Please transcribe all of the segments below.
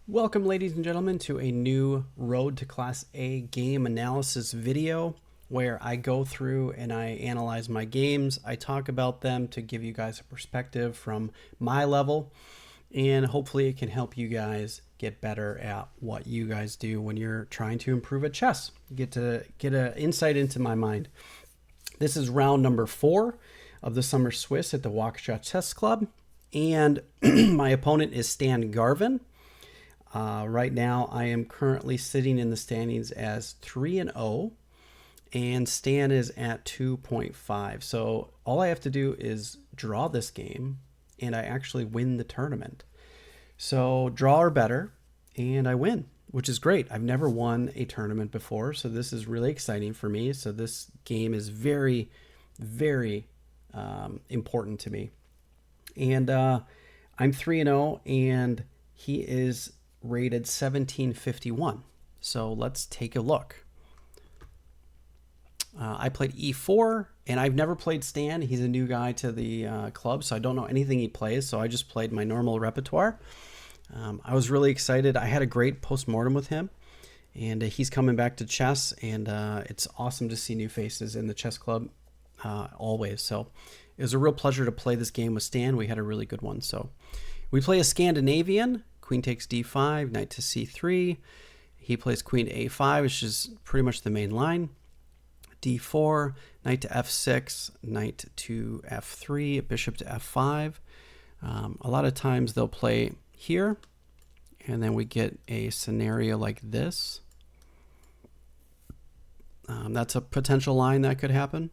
Welcome, ladies and gentlemen, to a new Road to Class A game analysis video where I go through and I analyze my games. I talk about them to give you guys a perspective from my level, and hopefully it can help you guys get better at what you guys do when you're trying to improve at chess. Get an insight into my mind. This is round number 4 of the Summer Swiss at the Waukesha Chess Club, and my opponent is Stan Garvin. Right now, I am currently sitting in the standings as 3-0, and Stan is at 2.5. So all I have to do is draw this game, and I actually win the tournament. So draw or better, and I win, which is great. I've never won a tournament before, so this is really exciting for me. So this game is very, very important to me. And I'm 3-0, and he is rated 1751. So let's take a look. I played e4, and I've never played Stan. He's a new guy to the club, so I don't know anything he plays. So I just played my normal repertoire. I was really excited. I had a great post-mortem with him, and he's coming back to chess, and it's awesome to see new faces in the chess club always. So it was a real pleasure to play this game with Stan. We had a really good one. So we play a Scandinavian. Queen takes d5, knight to c3. He plays queen to a5, which is pretty much the main line. d4, knight to f6, knight to f3, bishop to f5. A lot of times they'll play here, and then we get a scenario like this. That's a potential line that could happen.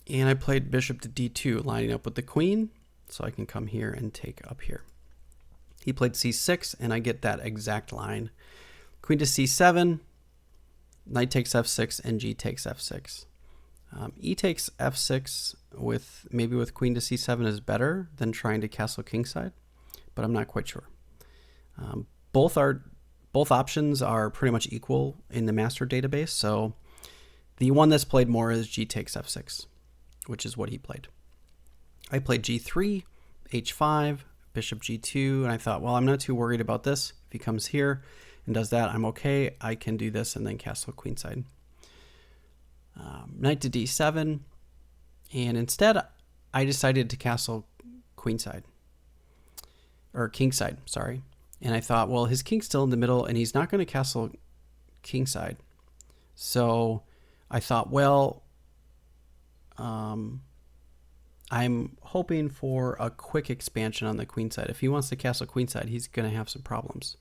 And I played bishop to d2, lining up with the queen, so I can come here and take up here. He played c6, and I get that exact line. Queen to c7, knight takes f6, and g takes f6. E takes f6 maybe with queen to c7 is better than trying to castle kingside, but I'm not quite sure. Both options are pretty much equal in the master database, so the one that's played more is g takes f6, which is what he played. I played g3, h5, bishop g2, and I thought, well, I'm not too worried about this. If he comes here and does that, I'm okay. I can do this and then castle queenside. Knight to d7, and instead I decided to castle queenside, or kingside, sorry. And I thought, well, his king's still in the middle, and he's not going to castle kingside. So I thought, well, I'm hoping for a quick expansion on the queenside. If he wants to castle queenside, he's going to have some problems.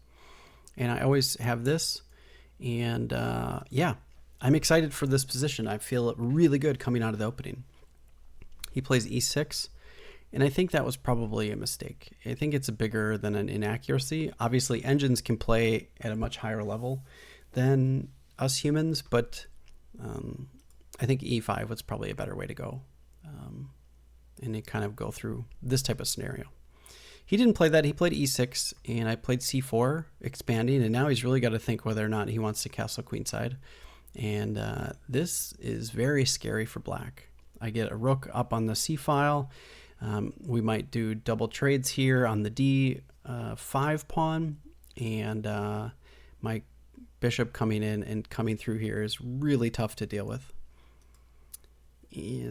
And I always have this. And yeah, I'm excited for this position. I feel really good coming out of the opening. He plays e6, and I think that was probably a mistake. I think it's bigger than an inaccuracy. Obviously, engines can play at a much higher level than us humans, but I think e5 was probably a better way to go. And they kind of go through this type of scenario. He didn't play that. He played e6, and I played c4, expanding, and now he's really got to think whether or not he wants to castle queenside. And this is very scary for black. I get a rook up on the c file. We might do double trades here on the d5 pawn, and my bishop coming in and coming through here is really tough to deal with.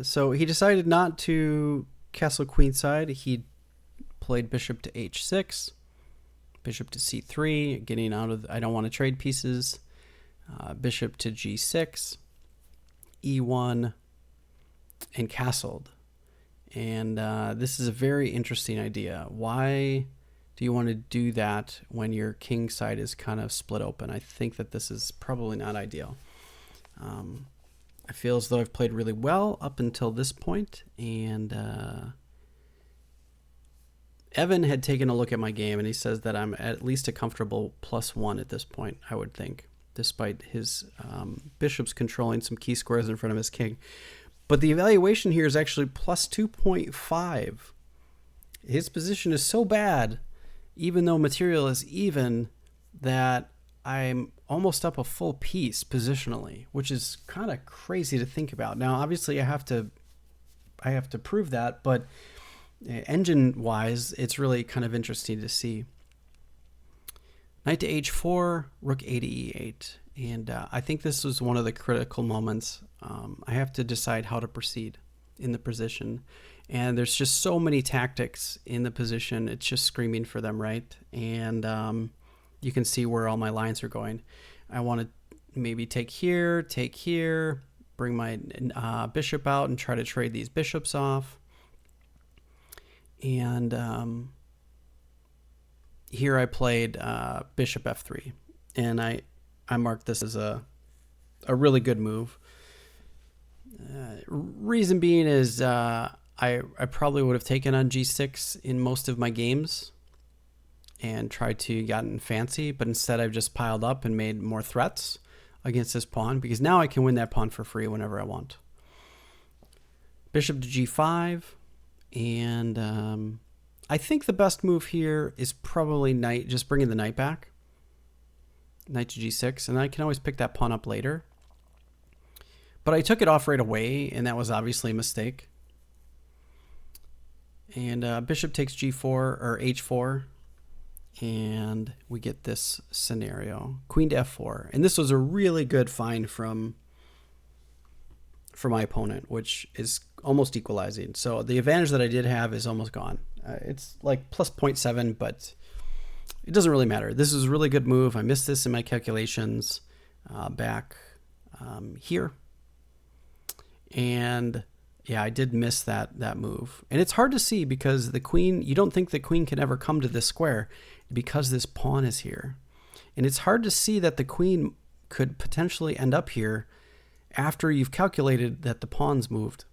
So he decided not to castle queenside. He played bishop to h6, bishop to c3, getting out of, I don't want to trade pieces, bishop to g6, e1, and castled. And this is a very interesting idea. Why do you want to do that when your king side is kind of split open? I think that this is probably not ideal. I feel as though I've played really well up until this point, and Evan had taken a look at my game, and he says that I'm at least a comfortable +1 at this point, I would think, despite his bishops controlling some key squares in front of his king. But the evaluation here is actually +2.5. His position is so bad, even though material is even, that I'm almost up a full piece positionally, which is kind of crazy to think about. Now, obviously, I have to prove that, but engine-wise, it's really kind of interesting to see. Knight to h4, rook a to e8. And I think this was one of the critical moments. I have to decide how to proceed in the position. And there's just so many tactics in the position. It's just screaming for them, right? And you can see where all my lines are going. I want to maybe take here, bring my bishop out and try to trade these bishops off. And here I played bishop f3. And I marked this as a really good move. Reason being is I probably would have taken on g6 in most of my games and tried to gotten fancy, but instead I've just piled up and made more threats against this pawn, because now I can win that pawn for free whenever I want. Bishop to g5, and I think the best move here is probably knight, just bringing the knight back. Knight to g6, and I can always pick that pawn up later. But I took it off right away, and that was obviously a mistake. And bishop takes g4 or h4, and we get this scenario. Queen to f4, and this was a really good find from my opponent, which is almost equalizing. So the advantage that I did have is almost gone. It's like plus 0.7, but it doesn't really matter. This is a really good move. I missed this in my calculations back here. And yeah, I did miss that move. And it's hard to see because the queen, you don't think the queen can ever come to this square because this pawn is here. And it's hard to see that the queen could potentially end up here after you've calculated that the pawn's moved.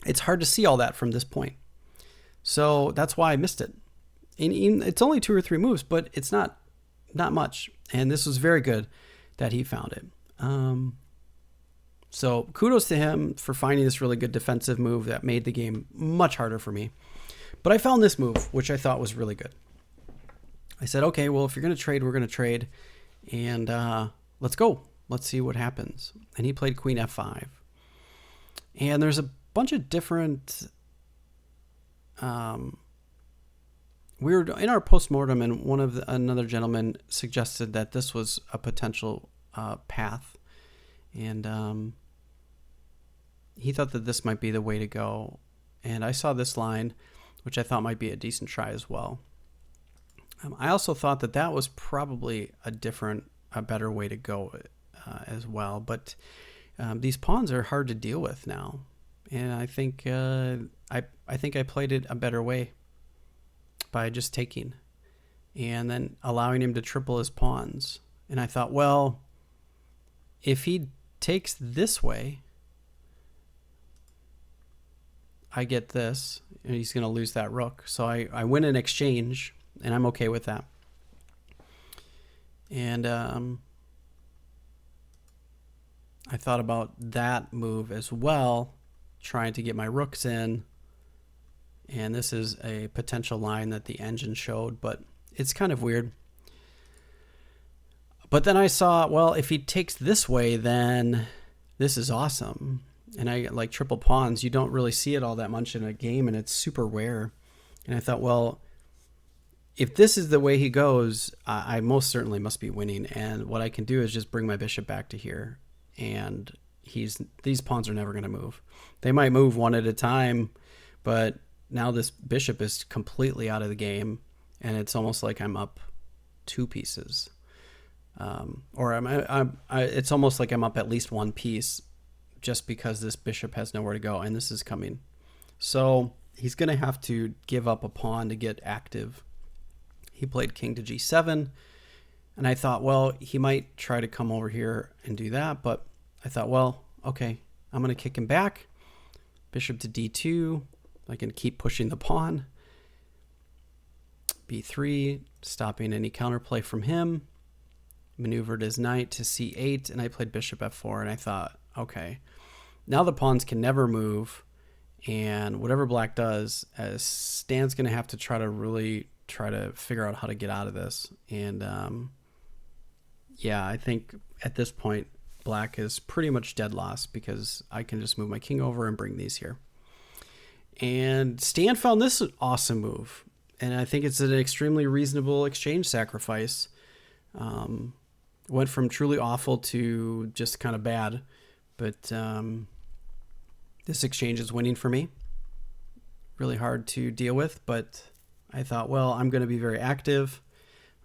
It's hard to see all that from this point. So that's why I missed it. And it's only 2 or 3 moves, but it's not much. And this was very good that he found it. So kudos to him for finding this really good defensive move that made the game much harder for me. But I found this move, which I thought was really good. I said, okay, well, if you're going to trade, we're going to trade. And let's go. Let's see what happens. And he played queen f5. And there's a bunch of different... we were in our postmortem, and another gentleman suggested that this was a potential path. And he thought that this might be the way to go. And I saw this line, which I thought might be a decent try as well. I also thought that that was probably a better way to go as well. But these pawns are hard to deal with now. And I think I think I played it a better way by just taking and then allowing him to triple his pawns. And I thought, well, if he takes this way, I get this, and he's going to lose that rook. So I win in exchange, and I'm okay with that. And I thought about that move as well, trying to get my rooks in. And this is a potential line that the engine showed, but it's kind of weird. But then I saw, well, if he takes this way, then this is awesome. And I like triple pawns. You don't really see it all that much in a game, and it's super rare. And I thought, well, if this is the way he goes, I most certainly must be winning. And what I can do is just bring my bishop back to here. And these pawns are never going to move. They might move one at a time, but now this bishop is completely out of the game, and it's almost like I'm up 2 pieces. It's almost like I'm up at least 1 piece just because this bishop has nowhere to go, and this is coming. So he's going to have to give up a pawn to get active. He played king to g7, and I thought, well, he might try to come over here and do that, but I thought, well, okay, I'm going to kick him back. Bishop to d2. I can keep pushing the pawn. b3, stopping any counterplay from him. Maneuvered his knight to c8, and I played bishop f4, and I thought, okay, now the pawns can never move, and whatever black does, Stan's going to have to try to figure out how to get out of this. And yeah, I think at this point, black is pretty much dead loss because I can just move my king over and bring these here. And Stan found this awesome move, and I think it's an extremely reasonable exchange sacrifice. Went from truly awful to just kind of bad, but this exchange is winning for me. Really hard to deal with, but I thought, well, I'm going to be very active.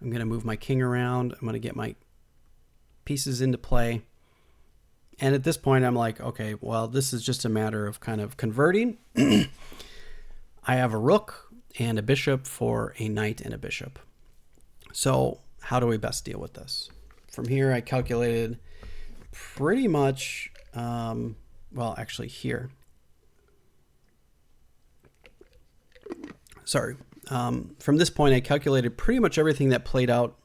I'm going to move my king around. I'm going to get my pieces into play. And at this point, I'm like, okay, well, this is just a matter of kind of converting. I have a rook and a bishop for a knight and a bishop. So how do we best deal with this? From here, I calculated pretty much, well, actually here. Sorry. From this point, I calculated pretty much everything that played out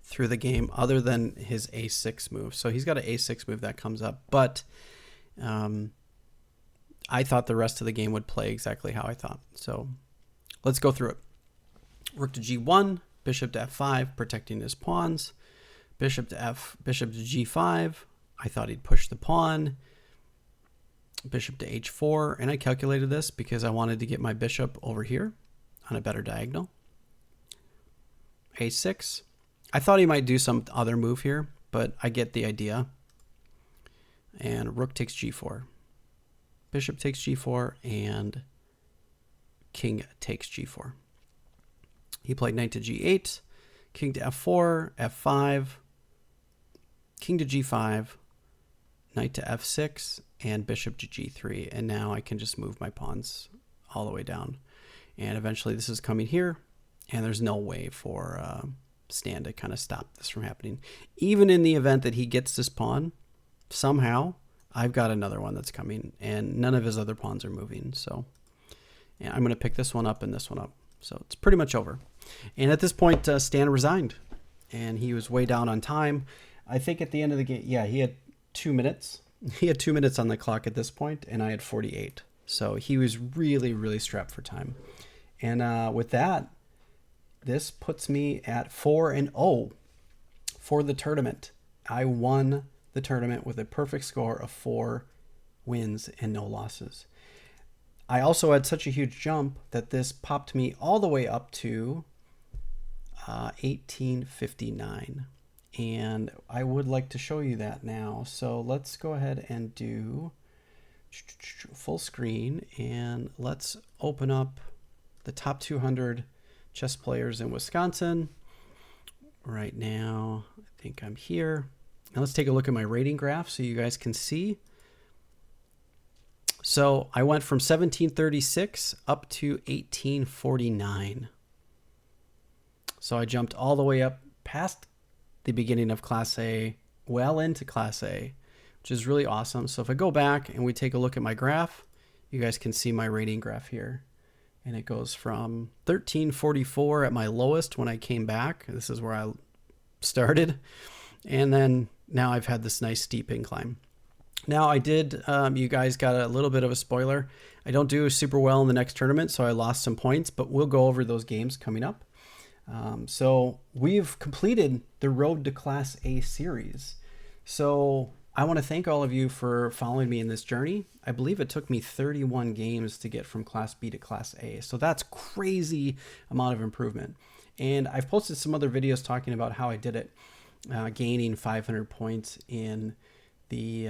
through the game other than his a6 move. So he's got an a6 move that comes up, but I thought the rest of the game would play exactly how I thought. So let's go through it. Rook to g1, bishop to f5, protecting his pawns. Bishop to g5. I thought he'd push the pawn. Bishop to h4, and I calculated this because I wanted to get my bishop over here on a better diagonal. a6. I thought he might do some other move here, but I get the idea. And rook takes g4. Bishop takes g4, and king takes g4. He played knight to g8, king to f4, f5, king to g5, knight to f6, and bishop to g3. And now I can just move my pawns all the way down. And eventually this is coming here, and there's no way for Stan to kind of stop this from happening. Even in the event that he gets this pawn, somehow I've got another one that's coming, and none of his other pawns are moving. So yeah, I'm going to pick this one up and this one up. So it's pretty much over. And at this point, Stan resigned, and he was way down on time. I think at the end of the game, yeah, he had 2 minutes. He had 2 minutes on the clock at this point, and I had 48. So he was really, really strapped for time. And with that, this puts me at 4-0 for the tournament. I won the tournament with a perfect score of 4 wins and no losses. I also had such a huge jump that this popped me all the way up to 1859. And I would like to show you that now. So let's go ahead and do full screen, and let's open up the top 200 chess players in Wisconsin. Right now, I think I'm here. Now let's take a look at my rating graph so you guys can see. So I went from 1736 up to 1849. So I jumped all the way up past the beginning of Class A, well into Class A, which is really awesome. So if I go back and we take a look at my graph, you guys can see my rating graph here. And it goes from 1344 at my lowest when I came back. This is where I started. And then now I've had this nice steep incline. Now I did, you guys got a little bit of a spoiler. I don't do super well in the next tournament, so I lost some points, but we'll go over those games coming up. So we've completed the Road to Class A series. So I want to thank all of you for following me in this journey. I believe it took me 31 games to get from Class B to Class A. So that's crazy amount of improvement. And I've posted some other videos talking about how I did it, gaining 500 points in the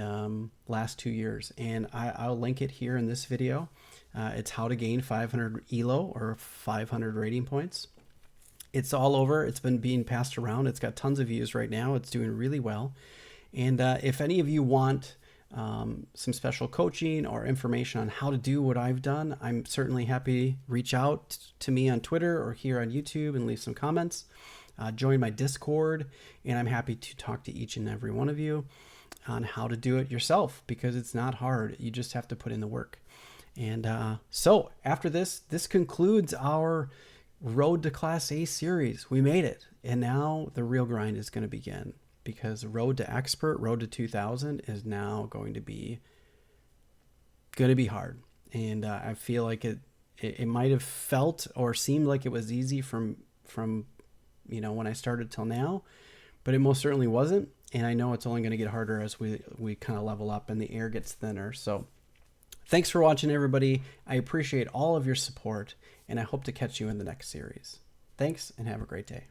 last 2 years. And I'll link it here in this video. It's how to gain 500 ELO or 500 rating points. It's all over. It's been being passed around. It's got tons of views right now. It's doing really well. And if any of you want some special coaching or information on how to do what I've done, I'm certainly happy. Reach out to me on Twitter or here on YouTube and leave some comments. Join my Discord, and I'm happy to talk to each and every one of you on how to do it yourself, because it's not hard. You just have to put in the work. And so after this concludes our Road to Class A series. We made it. And now the real grind is going to begin, because Road to Expert, Road to 2000 is now going to be hard. And I feel like it might have felt or seemed like it was easy from when I started till now, but it most certainly wasn't. And I know it's only going to get harder as we kind of level up and the air gets thinner. So thanks for watching, everybody. I appreciate all of your support, and I hope to catch you in the next series. Thanks, and have a great day.